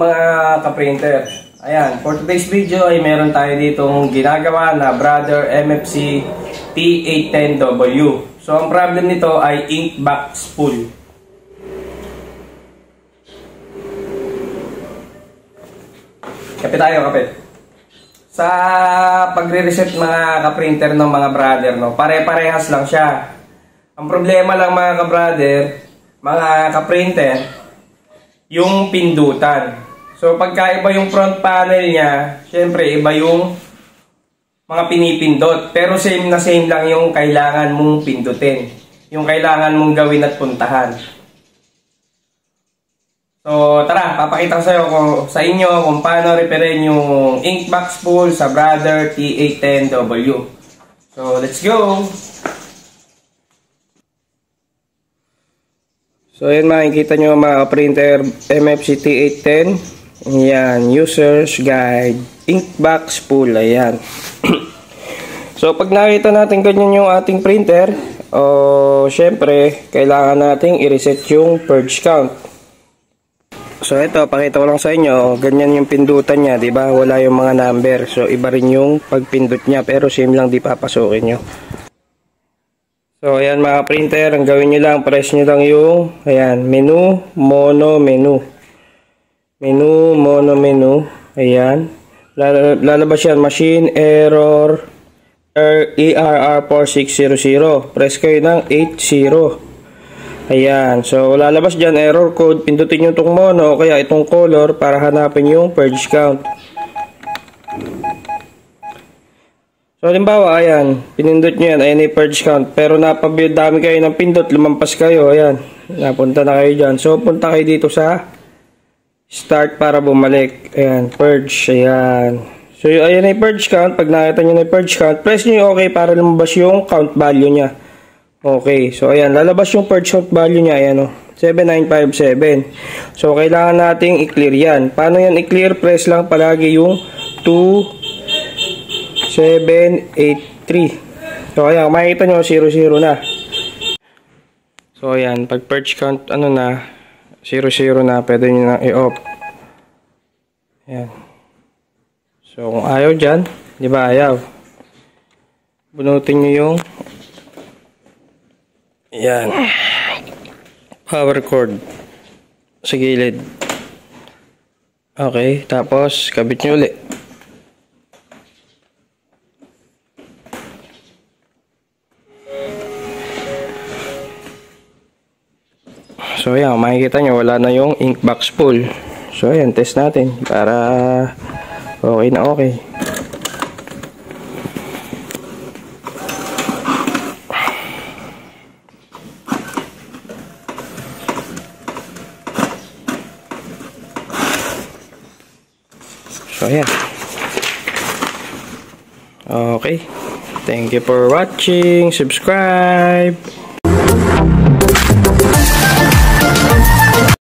mga ka-printer. Ayan, for today's video ay meron tayo ditong ginagawa na Brother MFC T810W. So ang problem nito ay ink box spool. Kapit tayo, kapit. Sa pagre-reset mga ka-printer ng mga brother, no, pare-parehas lang siya. Ang problema lang mga ka-brother, mga ka-printer, yung pindutan. So pagka iba yung front panel niya, syempre iba yung mga pinipindot. Pero same na same lang yung kailangan mong pindutin. Yung kailangan mong gawin at puntahan. So tara, papakita ko sa inyo kung paano repairin yung ink box spool sa Brother T810W. So let's go! So ayan, makikita nyo mga printer MFC T810. Ayan, user's guide, ink box spool, ayan. So pag nakita natin ganyan yung ating printer, syempre kailangan nating i-reset yung purge count. So ito, pakita ko lang sa inyo, ganyan yung pindutan niya, 'di ba? Wala yung mga number. So iba rin yung pagpindot niya, pero same lang di papasukin niyo. So ayan mga printer, ang gawin niyo lang, press niyo lang yung ayan, menu, mono menu. Menu, mono menu. Ayan. Lalabas yan, machine error ERR4600. Press kayo ng 80. Ayan. So lalabas dyan error code. Pindutin nyo itong mono o kaya itong color para hanapin yung purge count. So halimbawa, ayan, pinindot nyo yan, ayan yung purge count. Pero dami kayo ng pindot, lumampas kayo, ayan, napunta na kayo dyan. So punta kayo dito sa start para bumalik, ayan, purge, ayan. So ayan yung purge count. Pag nakita nyo na yung purge count, press nyo yung okay para lumabas yung count value nya. Okay, so ayan, lalabas yung purge count value nya, ayan o, 7957. So kailangan nating i-clear yan. Paano yan i-clear? Press lang palagi yung 2783. So ayan, makikita nyo 00 na. So ayan, pag purge count ano na 00 na, pwede nyo na i-off. Ayan. So kung ayaw dyan, di ba ayaw, bunutin nyo yung ayan, power cord sa gilid. Okay, tapos kabit nyo ulit. So ayan, makikita nyo wala na yung ink box spool. So ayan, test natin para okay na okay. So ayan. Okay. Thank you for watching. Subscribe.